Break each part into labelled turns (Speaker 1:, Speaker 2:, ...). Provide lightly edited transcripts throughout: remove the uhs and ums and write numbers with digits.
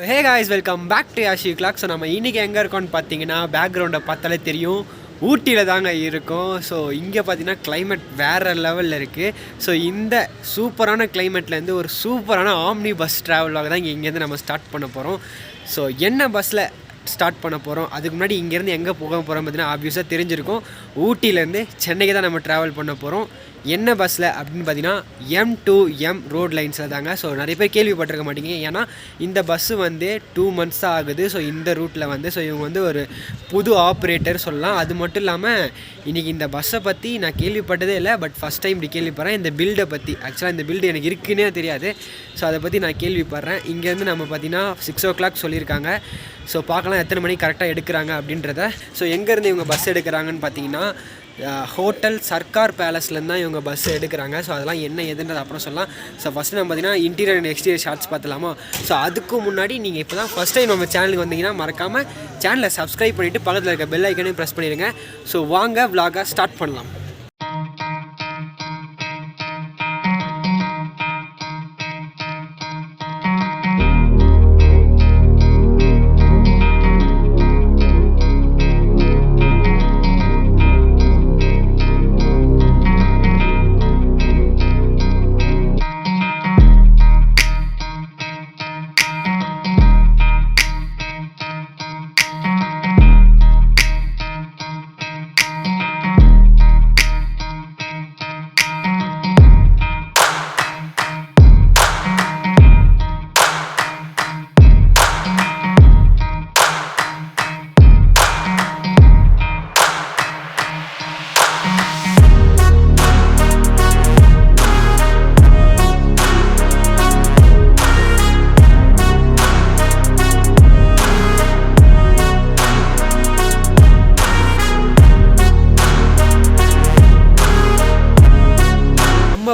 Speaker 1: Hey guys, welcome back to Yashi vlog. So நம்ம இன்றைக்கி எங்கே இருக்கோம்னு பார்த்தீங்கன்னா, பேக்ரவுண்டை பார்த்தாலே தெரியும், ஊட்டியில் தாங்க இருக்கும். ஸோ இங்கே பார்த்தீங்கன்னா கிளைமேட் வேறு லெவலில் இருக்குது. ஸோ இந்த சூப்பரான கிளைமேட்லேருந்து ஒரு சூப்பரான ஆம்னி பஸ் ட்ராவலாக தான் இங்கேருந்து நம்ம ஸ்டார்ட் பண்ண போகிறோம். ஸோ என்ன பஸ்ஸில் ஸ்டார்ட் பண்ண போகிறோம், அதுக்கு முன்னாடி இங்கேருந்து எங்கே போக போகிறோம் பார்த்தீங்கன்னா ஆப்வியஸாக தெரிஞ்சிருக்கும். ஊட்டியிலேருந்து சென்னைக்கு தான் நம்ம ட்ராவல் பண்ண போகிறோம். என்ன பஸ்ஸில் அப்படின்னு பார்த்தீங்கன்னா M2M ரோட் லைன்ஸில் தாங்க. ஸோ நிறைய பேர் கேள்விப்பட்டிருக்க மாட்டீங்க, ஏன்னா இந்த பஸ்ஸு வந்து 2 months தான் ஆகுது. ஸோ இந்த ரூட்டில் வந்து ஸோ இவங்க வந்து ஒரு புது ஆப்ரேட்டர் சொல்லலாம். அது மட்டும் இல்லாமல் இன்றைக்கி இந்த பஸ்ஸை பற்றி நான் கேள்விப்பட்டதே இல்லை, பட் ஃபஸ்ட் டைம் இப்படி கேள்விப்படுறேன். இந்த பில்டை பற்றி ஆக்சுவலாக இந்த பில்டு எனக்கு இருக்குன்னே தெரியாது. ஸோ அதை பற்றி நான் கேள்விப்படுறேன். இங்கேருந்து நம்ம பார்த்தீங்கன்னா 6 o'clock சொல்லியிருக்காங்க. ஸோ பார்க்கலாம் எத்தனை மணிக்கு கரெக்டாக எடுக்கிறாங்க அப்படின்றத. ஸோ எங்கேருந்து இவங்க பஸ் எடுக்கிறாங்கன்னு பார்த்தீங்கன்னா ஹோட்டல் சர்க்கார் பேலஸ்லேருந்து தான் இவங்க பஸ் எடுக்கிறாங்க. ஸோ அதெல்லாம் என்ன எதுன்றது அப்புறம் சொல்லலாம். ஸோ ஃபஸ்ட்டு நம்ம பார்த்தீங்கன்னா இன்டீரியர் அண்ட் எக்ஸ்டீரியர் ஷார்ட்ஸ் பார்த்துலாமா. ஸோ அதுக்கு முன்னாடி நீங்கள் இப்போ தான் ஃபஸ்ட் டைம் நம்ம சேனலுக்கு வந்தீங்கன்னா மறக்காமல் சேனலை சப்ஸ்கிரைப் பண்ணிவிட்டு பக்கத்தில் இருக்க பெல் ஐக்கனையும் ப்ரெஸ் பண்ணிடுங்க. ஸோ வாங்க vlog-ஆ ஸ்டார்ட் பண்ணலாம்.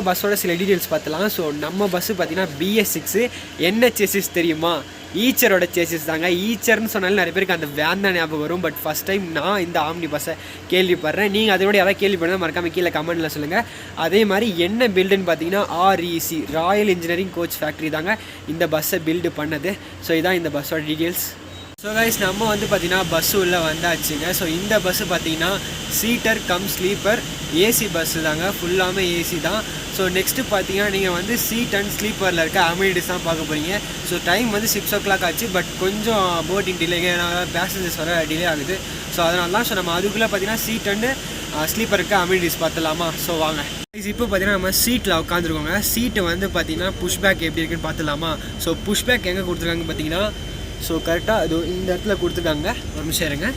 Speaker 1: பஸ்ஸோட சில டீட்டெயில்ஸ் பார்த்துலாம். ஸோ நம்ம பஸ்ஸு பார்த்தீங்கன்னா BS6 என்ன சேசிஸ் தெரியுமா? ஈச்சரோட சேசிஸ் தாங்க. ஈச்சர்னு சொன்னாலும் நிறைய பேருக்கு அந்த வேன் தான் ஞாபகம் வரும். பட் ஃபஸ்ட் டைம் நான் இந்த ஆம்னி பஸ்ஸை கேள்விப்படுறேன். நீங்கள் அதோட யாராவது கேள்விப்படுறதா மறக்காமல் கீழே கமெண்ட்டில் சொல்லுங்கள். அதே மாதிரி என்ன பில்டுன்னு பார்த்தீங்கன்னா REC Royal engineering coach factory தாங்க இந்த பஸ்ஸை பில்டு பண்ணது. ஸோ இதான் இந்த பஸ்ஸோட டீட்டெயில்ஸ். ஸோ கைஸ், நம்ம வந்து பார்த்திங்கன்னா பஸ்ஸு உள்ளே வந்தாச்சுங்க. ஸோ இந்த பஸ்ஸு பார்த்திங்கன்னா seater come sleeper AC bus தாங்க, ஃபுல்லாமே ஏசி தான். ஸோ நெக்ஸ்ட்டு பார்த்தீங்கன்னா நீங்கள் வந்து சீட் அண்ட் ஸ்லீப்பரில் இருக்க அமினிட்டிஸ் தான் பார்க்க போகிறீங்க. ஸோ டைம் வந்து 6 o'clock ஆச்சு, பட் கொஞ்சம் போட்டிங் டிலேங்க, ஏன்னா பேசஞ்சர்ஸ் வர டிலே ஆகுது. ஸோ அதனால தான். ஸோ நம்ம அதுக்குள்ளே பார்த்தீங்கன்னா சீட் அண்டு ஸ்லீப்பருக்கு அமினிட்டிஸ் பார்த்துலாமா. ஸோ வாங்க. இப்போ பார்த்தீங்கன்னா நம்ம சீட்டில் உட்காந்துருக்கோங்க. சீட்டு வந்து பார்த்தீங்கன்னா புஷ்பேக் எப்படி இருக்குன்னு பார்த்துலாமா. ஸோ புஷ்பேக் எங்கே கொடுத்துருக்காங்க பார்த்தீங்கன்னா, ஸோ கரெக்டாக அது இந்த இடத்துல கொடுத்துருக்காங்க. ஒரு நிமிஷம் இருங்க.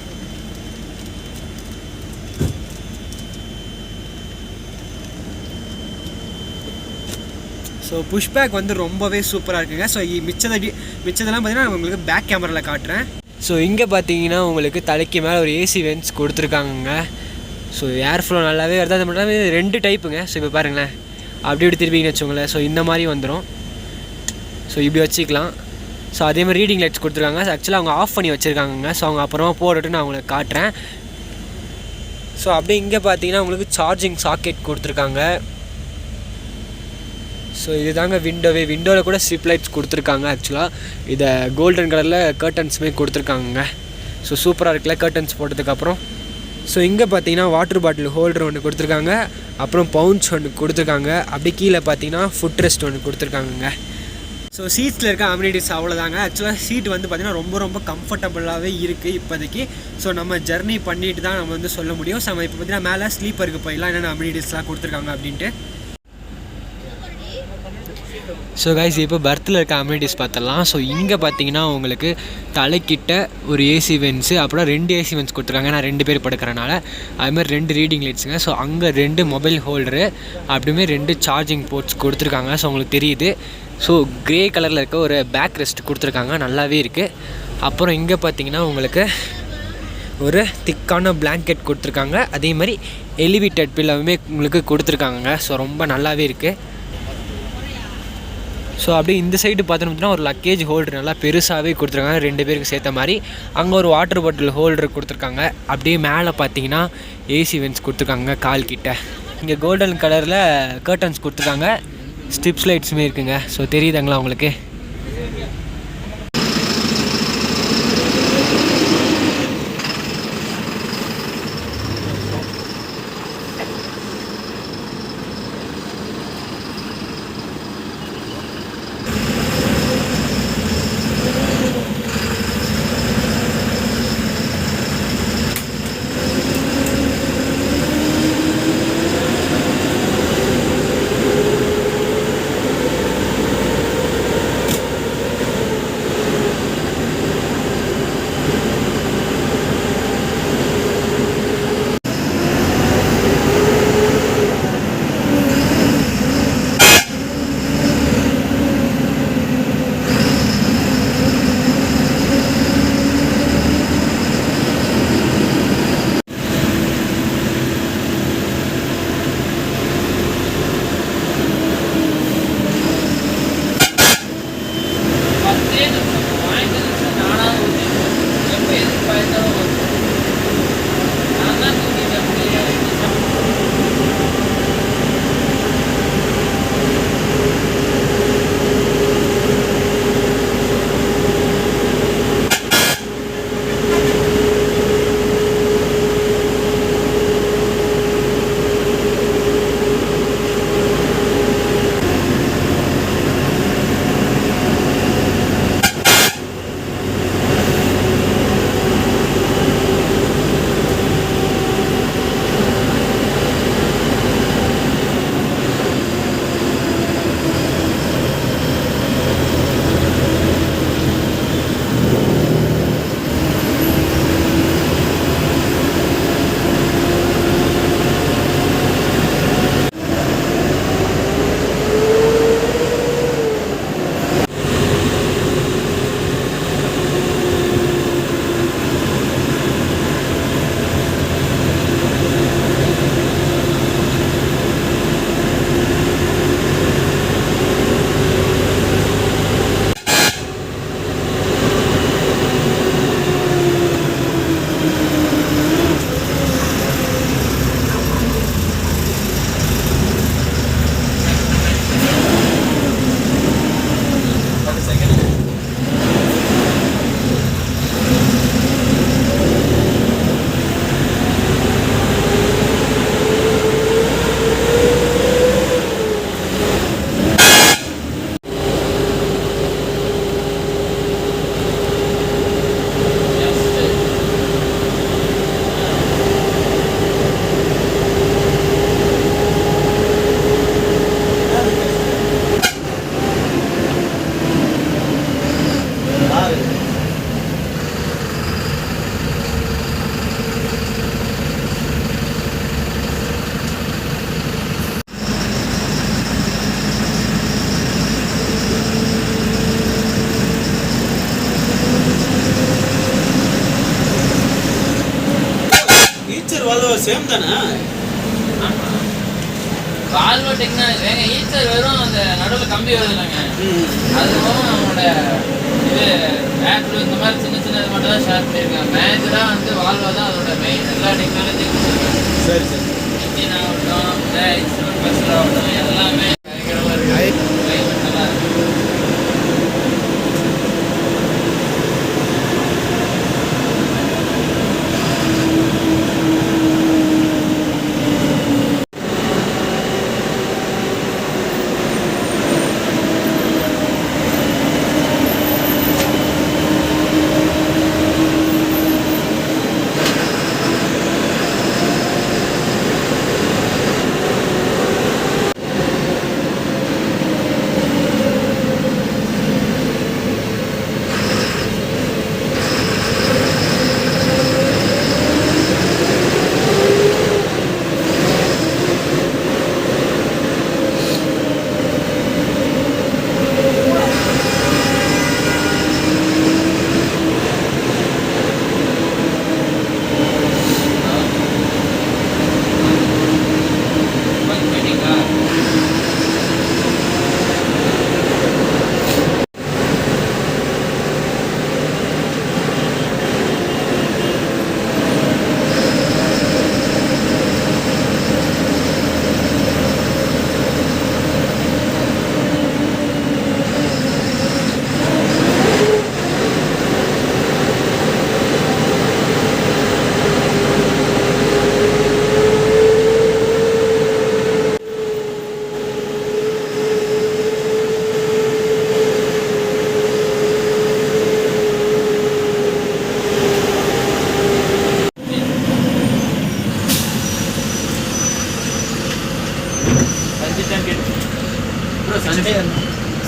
Speaker 1: ஸோ புஷ்பேக் வந்து ரொம்பவே சூப்பராக இருக்குங்க. ஸோ மிச்சதெல்லாம் பார்த்தீங்கன்னா நான் உங்களுக்கு பேக் கேமராவில் காட்டுறேன். ஸோ இங்கே பார்த்தீங்கன்னா உங்களுக்கு தலைக்கு மேலே ஒரு ஏசி வென்ஸ் கொடுத்துருக்காங்க. ஸோ ஏர் ஃப்ளோ நல்லாவே வருது. அது மட்டும் 2 டைப்புங்க. ஸோ இப்போ பாருங்களேன், அப்படி இப்படி திரும்பிங்கன்னு வச்சுக்கோங்களேன். ஸோ இந்த மாதிரி வந்துடும். ஸோ இப்படி வச்சுக்கலாம். ஸோ அதே மாதிரி ரீடிங் லைட்ஸ் கொடுத்துருக்காங்க. ஆக்சுவலாக அவங்க ஆஃப் பண்ணி வச்சுருக்காங்க. ஸோ அவங்க அப்புறமா போட்டுட்டு நான் உங்களுக்கு காட்டுறேன். ஸோ அப்படியே இங்கே பார்த்தீங்கன்னா உங்களுக்கு சார்ஜிங் சாக்கெட் கொடுத்துருக்காங்க. ஸோ இது தாங்க விண்டோவில் கூட ஸ்ட்ரிப் லைட்ஸ் கொடுத்துருக்காங்க. ஆக்சுவலாக இதை கோல்டன் கலரில் கர்டன்ஸுமே கொடுத்துருக்காங்க. ஸோ சூப்பராக இருக்குல்ல கர்டன்ஸ் போட்டதுக்கப்புறம். ஸோ இங்கே பார்த்தீங்கன்னா வாட்டர் பாட்டில் ஹோல்டர் ஒன்று கொடுத்துருக்காங்க. அப்புறம் பவுன்ச் ஒன்று கொடுத்துருக்காங்க. அப்படி கீழே பார்த்தீங்கன்னா ஃபுட் ரெஸ்ட் ஒன்று கொடுத்துருக்காங்க. ஸோ சீட்ஸில் இருக்க அமினிட்டிஸ் அவ்வளோதாங்க. ஆக்சுவலாக சீட் வந்து பார்த்திங்கன்னா ரொம்ப கம்ஃபர்டபுளாகவே இருக்குது இப்போதைக்கு. ஸோ நம்ம ஜர்னி பண்ணிட்டு தான் நம்ம வந்து சொல்ல முடியும். ஸோ நம்ம இப்போ பார்த்திங்கன்னா மேலே ஸ்லீப்பருக்கு போயிடலாம், என்னென்ன அமினிட்டிஸ்லாம் கொடுத்துருக்காங்க அப்படின்ட்டு. ஸோ கைஸ், இப்போ பர்த்தில் இருக்க அமினிட்டிஸ் பார்த்துடலாம். ஸோ இங்கே பார்த்தீங்கன்னா உங்களுக்கு தலைக்கிட்ட ஒரு ஏசி வென்ஸு, அப்புறம் 2 ஏசி வென்ஸ் கொடுத்துருக்காங்க. நான் 2 பேர் படுக்கிறனால. அதுமாதிரி 2 ரீடிங் லைட்ஸுங்க. ஸோ அங்கே 2 மொபைல் ஹோல்டரு, அப்படியுமே 2 சார்ஜிங் போர்ட்ஸ் கொடுத்துருக்காங்க. ஸோ உங்களுக்கு தெரியுது. ஸோ க்ரே கலரில் இருக்க ஒரு பேக் ரெஸ்ட் கொடுத்துருக்காங்க, நல்லாவே இருக்குது. அப்புறம் இங்கே பார்த்தீங்கன்னா உங்களுக்கு ஒரு திக்கான பிளாங்கெட் கொடுத்துருக்காங்க. அதே மாதிரி எலிவேட்டட் பில்லோவுமே உங்களுக்கு கொடுத்துருக்காங்க. ஸோ ரொம்ப நல்லாவே இருக்குது. ஸோ அப்படியே இந்த சைடு பார்த்தோம்னா ஒரு லக்கேஜ் ஹோல்டர் நல்லா பெருசாகவே கொடுத்துருக்காங்க, 2 பேருக்கு சேர்த்த மாதிரி. அங்கே ஒரு வாட்டர் பாட்டில் ஹோல்டர் கொடுத்துருக்காங்க. அப்படியே மேலே பார்த்தீங்கன்னா ஏசி வென்ஸ் கொடுத்துருக்காங்க கால் கிட்ட. இங்கே கோல்டன் கலரில் கர்டன்ஸ் கொடுத்துருக்காங்க. ஸ்ட்ரிப்ஸ் லைட்ஸுமே இருக்குங்க. ஸோ தெரியுதுங்களா உங்களுக்கு?
Speaker 2: சேம் தானே?
Speaker 3: வால்வோ டெக்னாலஜி வேங்க ஈச்சர் வெறும் அந்த நடுவில் கம்பி வருதுலங்க. அதுவும் அவங்களோட இது ஆப்பிள் இந்த மாதிரி சின்ன சின்ன இது மட்டும் தான் ஷேர் பண்ணியிருக்காங்க. மேஜராக வந்து வால்வோ தான் அதோட மெயின் எல்லா டெக்னாலஜியும் கொடுத்துருக்காங்க.
Speaker 2: சரி சரி.
Speaker 3: இன்ஜின் ஆகட்டும், இன்ஸ்ட்ருமெண்ட் பஸ்ஸர் ஆகட்டும், எல்லாமே பயங்கரமாக இருக்குது. கிளைமேட் நல்லா இருக்குது.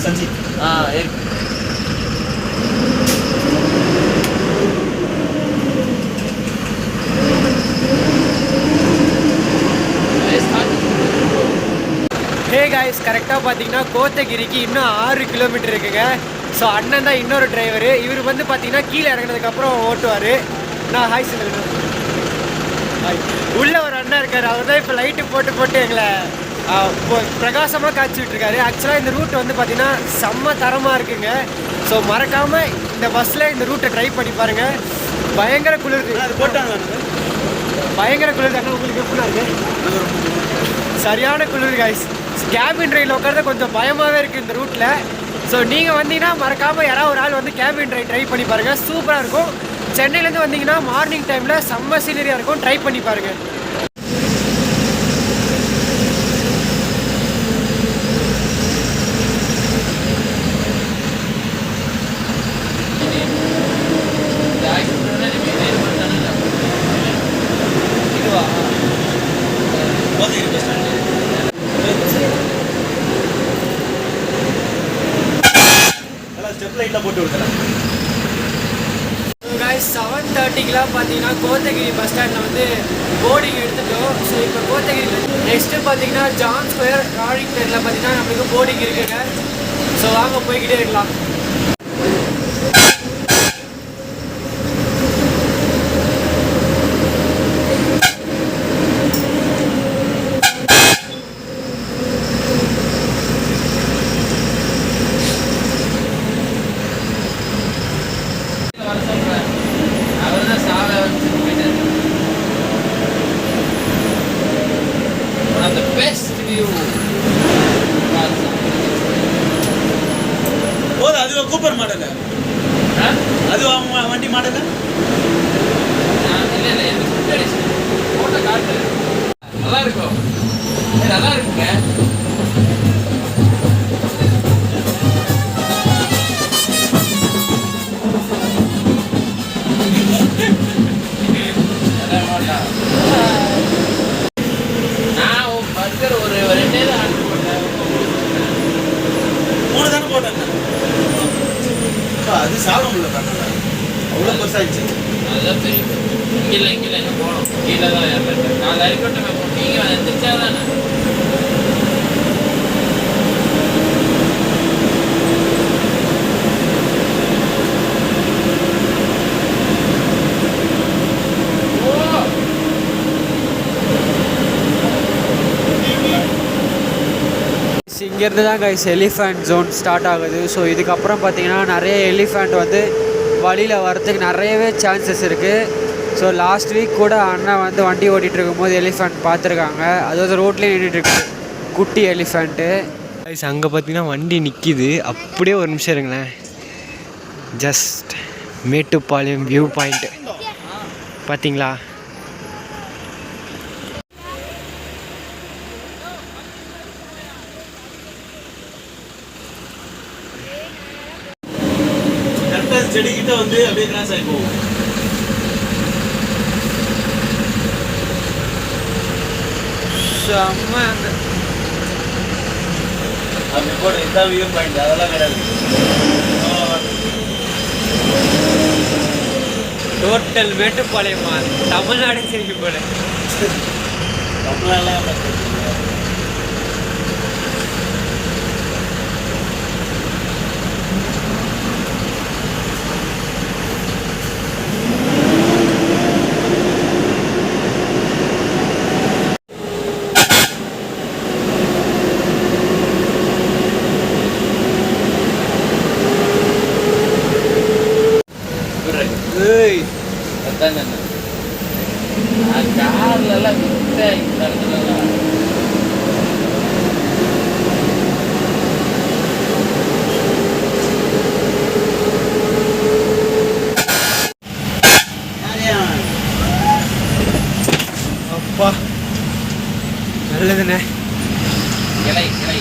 Speaker 2: संजीत
Speaker 3: हाँ एक
Speaker 1: ஹே காய்ஸ், கரெக்டாக பார்த்தீங்கன்னா கோத்தகிரிக்கு இன்னும் 6 கிலோமீட்டர் இருக்குங்க. ஸோ அண்ணன் தான் இன்னொரு டிரைவரு. இவர் வந்து பார்த்தீங்கன்னா கீழே இறங்கினதுக்கப்புறம் ஓட்டுவார். நான் ஹாய் சொல்லுங்க. ஹாய். உள்ளே ஒரு அண்ணன் இருக்கார். அவர் தான் இப்போ லைட்டு போட்டு போட்டு எங்களை பிரகாசமாக காய்ச்சி விட்டுருக்காரு. ஆக்சுவலாக இந்த ரூட் வந்து பார்த்தீங்கன்னா செம்ம தரமாக இருக்குங்க. ஸோ மறக்காமல் இந்த பஸ்ஸில் இந்த ரூட்டை ட்ரை பண்ணி பாருங்கள். பயங்கர குளிர்.
Speaker 2: அது போட்டாங்க.
Speaker 1: பயங்கர குளிர் தானே உங்களுக்கு எப்படின்னா இருக்குது? சரியான குளிர் காய்ஸ். கேபின் ட்ரைவில் உட்காரத கொஞ்சம் பயமாகவே இருக்குது இந்த ரூட்டில். ஸோ நீங்கள் வந்தீங்கன்னா மறக்காமல் யாராவது ஒரு ஆள் வந்து கேபின் ட்ரை ட்ரை பண்ணி பாருங்கள். சூப்பராக இருக்கும். சென்னையிலேருந்து வந்தீங்கன்னா மார்னிங் டைமில் செம்ம சீனரியாக இருக்கும். ட்ரை பண்ணி பாருங்கள்.
Speaker 2: போட்டு விடுறேன்.
Speaker 1: 7:30க்குலாம் பார்த்தீங்கன்னா கோத்தகிரி பஸ் ஸ்டாண்டில் வந்து போர்டிங் எடுத்துட்டோம். ஸோ இப்போ கோத்தகிரியில் நெக்ஸ்ட்டு பார்த்தீங்கன்னா ஜான் ஸ்கொயர் ராணிங் பேரில் பார்த்தீங்கன்னா நம்மளுக்கு போர்டிங் இருக்குங்க. ஸோ வாங்க போய்கிட்டே இருக்கலாம்.
Speaker 2: கூப்பர் மாடல் அது வண்டி மாடல்
Speaker 3: நல்லா இருக்கும். நல்லா இருக்குங்க. நான் பர்கர் ஒரு 2 தான் ஆர்டர் போட்டேன்.
Speaker 2: 3 தானே போட்டேன். அது சாப்பிட முடியல. அவ்வளோ பெருசாகிடுச்சு.
Speaker 3: அதுதான் தெரியும். இங்கே எங்கே போகணும். கீழே தான் ஏற்பட்டேன். 4 அறிக்கட்டமே போட்டு நீங்கள் எந்திரிச்சா தானே.
Speaker 1: இங்கேருந்து தான் கைஸ் எலிஃபண்ட் ஜோன் ஸ்டார்ட் ஆகுது. ஸோ இதுக்கப்புறம் பார்த்தீங்கன்னா நிறைய எலிஃபண்ட் வந்து வழியில் வரத்துக்கு நிறையவே சான்சஸ் இருக்குது. ஸோ லாஸ்ட் வீக் கூட அண்ணன் வந்து வண்டி ஓட்டிகிட்டு இருக்கும்போது எலிஃபண்ட் பார்த்துருக்காங்க. அதாவது ரோட்லேயே நின்றுட்டுருக்கு குட்டி எலிஃபண்ட்டு. கைஸ் அங்கே பார்த்தீங்கன்னா வண்டி நிற்கிது. அப்படியே ஒரு நிமிஷம் இருங்களேன். ஜஸ்ட் மேட்டுப்பாளையம் வியூ பாயிண்ட்டு பார்த்தீங்களா?
Speaker 2: செடிக்கிட்ட வந்து அப்படியே கிராஸ் ஆகி போகும். அப்படி போட்டு இதான் வியூ பாயிண்ட், அதெல்லாம் கிடையாது.
Speaker 1: டோட்டல் மேட்டுப்பாளையமா தமிழ்நாடு திரும்பி போல.
Speaker 2: தமிழ்நாடுலாம்
Speaker 3: கார்லாம் இந்த இடத்துலலாம்
Speaker 1: அப்பா நல்லதுண்ணே.
Speaker 3: கிளை கிளை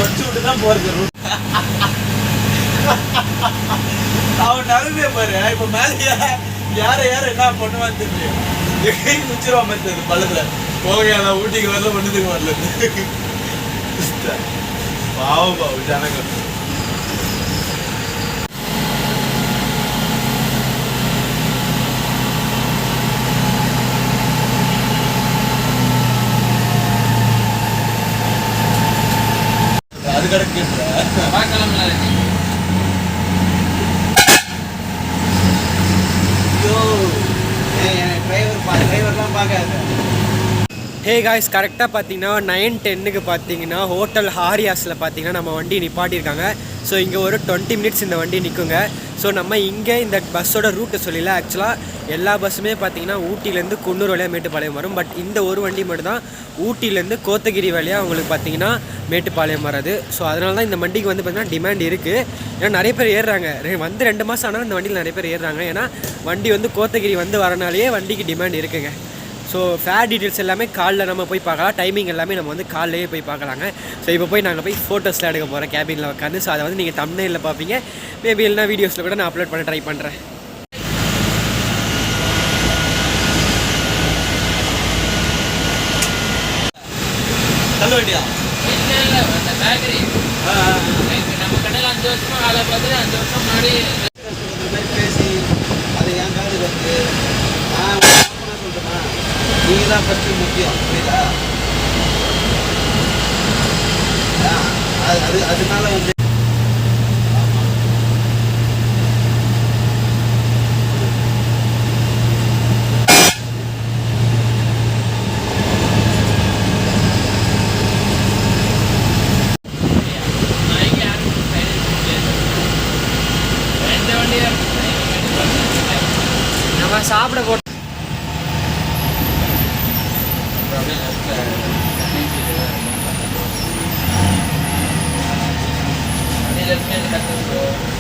Speaker 2: வச்சு விட்டு தான் போறது. அவன் நகமே பாரு. இப்ப மேல யார என்ன பண்ணுவான்னு தெரியும். கை குச்சிருவா மாதிரி பள்ளத்துல போக ஊட்டிக்கு வரல பண்ணதுக்கு வரல. பாவம் ஜனங்க. அது கிடக்கு
Speaker 3: பார்க்கலாம்ல.
Speaker 2: டிரைவர்லாம் பார்க்காது.
Speaker 1: ஹே காய்ஸ், கரெக்டாக பார்த்தீங்கன்னா 9:10க்கு பார்த்தீங்கன்னா ஹோட்டல் ஹாரியாஸில் பார்த்தீங்கன்னா நம்ம வண்டி நிப்பாட்டியிருக்காங்க. ஸோ இங்கே ஒரு 20 மினிட்ஸ் இந்த வண்டி நிற்குங்க. ஸோ நம்ம இங்கே இந்த பஸ்ஸோட ரூட்டை சொல்லல. ஆக்சுவலாக எல்லா பஸ்ஸுமே பார்த்தீங்கன்னா ஊட்டிலேருந்து குன்னூர் வழியாக மேட்டுப்பாளையம் வரும். பட் இந்த ஒரு வண்டி மட்டும் தான் ஊட்டிலேருந்து கோத்தகிரி வழியாக உங்களுக்கு பார்த்தீங்கன்னா மேட்டுப்பாளையம் வராது. ஸோ அதனால தான் இந்த வண்டிக்கு வந்து பார்த்தீங்கன்னா டிமாண்ட் இருக்குது. ஏன்னா நிறைய பேர் ஏறுறாங்க. வந்து 2 மாதம் ஆனால் இந்த வண்டியில் நிறைய பேர் ஏறுறாங்க. ஏன்னா வண்டி வந்து கோத்தகிரி வந்து வரனாலேயே வண்டிக்கு டிமாண்ட் இருக்குங்க. ஸோ ஃபேர் டீட்டெயில்ஸ் எல்லாமே காலில் நம்ம போய் பார்க்கலாம். டைமிங் எல்லாமே நம்ம வந்து காலையே போய் பார்க்கலாங்க. ஸோ இப்போ போய் நாங்கள் போய் ஃபோட்டோஸ்லாம் எடுக்க போகிறோம் கேபினில் உட்காந்து. ஸோ அதை வந்து நீங்கள் தம்ப்நெயிலில் பார்ப்பீங்க. மேபி இல்லைனா வீடியோஸில் கூட நான் அப்லோட் பண்ண ட்ரை பண்ணுறேன்.
Speaker 2: தள்ள வேண்டியா
Speaker 3: இல்லை அந்த பேக்கரி நம்ம கடையில் 5 வருஷமா வேலை பார்த்துட்டு 5 வருஷம் முன்னாடி
Speaker 2: பேசி அது என் காது வந்து நான் சொல்றேன்னா நீங்க தான் ஃபர்ஸ்ட் முக்கியம். புரியுதா? அதனால வந்து
Speaker 1: நம்ம சாப்பிட போட்டு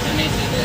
Speaker 3: சென்னை சைடு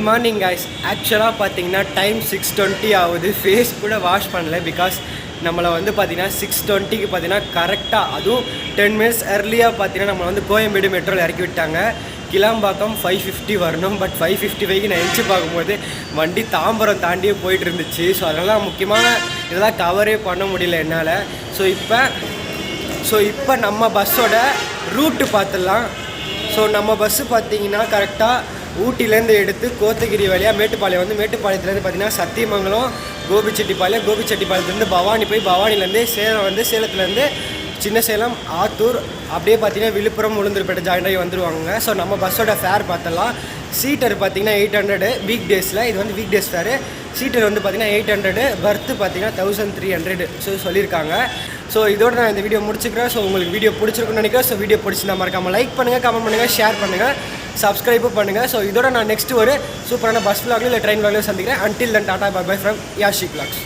Speaker 4: மார்னிங் கைஸ். ஆக்சுவலாக பார்த்தீங்கன்னா டைம் 6:20 ஆகுது. ஃபேஸ் கூட வாஷ் பண்ணல. பிகாஸ் நம்மளை வந்து பார்த்தீங்கன்னா 6:20க்கு பார்த்தீங்கன்னா கரெக்டாக, அதுவும் 10 minutes earlier பார்த்தீங்கன்னா நம்மளை வந்து கோயம்பேடு மெட்ரோவில் இறக்கி விட்டாங்க. கிளாம்பாக்கம் 5:50 வரணும். பட் 5:55க்கு நான் எஞ்சி பார்க்கும்போது வண்டி தாம்பரம் தாண்டியே போயிட்டு இருந்துச்சு. ஸோ அதெல்லாம் முக்கியமான இதெல்லாம் கவரே பண்ண முடியல என்னால். ஸோ இப்போ நம்ம பஸ்ஸோட ரூட்டு பார்த்துடலாம். ஸோ நம்ம பஸ்ஸு பார்த்தீங்கன்னா கரெக்டாக ஊட்டிலேருந்து எடுத்து கோத்தகிரி வழியாக மேட்டுப்பாளையம் வந்து, மேட்டுப்பாளையத்துலேருந்து பார்த்தீங்கன்னா சத்தியமங்கலம், கோபிச்செட்டிப்பாளையத்துலேருந்து பவானி போய், பவானிலேருந்து சேலம் வந்து, சேலத்துலேருந்து சின்ன சேலம், ஆத்தூர், அப்படியே பார்த்தீங்கன்னா விழுப்புரம், உளுந்தூர்பேட்டை ஜாயின் ஆகி வந்துடுவாங்க. ஸோ நம்ம பஸ்ஸோட ஃபேர் பார்த்தலாம். சீட்டர் பார்த்தீங்கன்னா 800 வீக் டேஸில், இது வந்து வீக் டேஸ் ஃபேரு. சீட்டர் வந்து பார்த்தீங்கன்னா 800, பர்த்து பார்த்தீங்கன்னா 1300 ஸோ சொல்லியிருக்காங்க. ஸோ இதோட நான் இந்த வீடியோ முடிச்சுக்கிறேன். ஸோ உங்களுக்கு வீடியோ பிடிச்சிருக்குன்னு நினைக்கிறேன். ஸோ வீடியோ பிடிச்சிருந்தா மறக்காமல் லைக் பண்ணுங்கள், கமெண்ட் பண்ணுங்கள், ஷேர் பண்ணுங்கள், சப்ஸ்கிரைபும் பண்ணுங்கள். ஸோ இதோட நான் நெக்ஸ்ட் ஒரு சூப்பரான பஸ் vlog இல்லை ட்ரெயின் vlog சந்திக்கிறேன். until then tata bye bye from Yashik vlogs.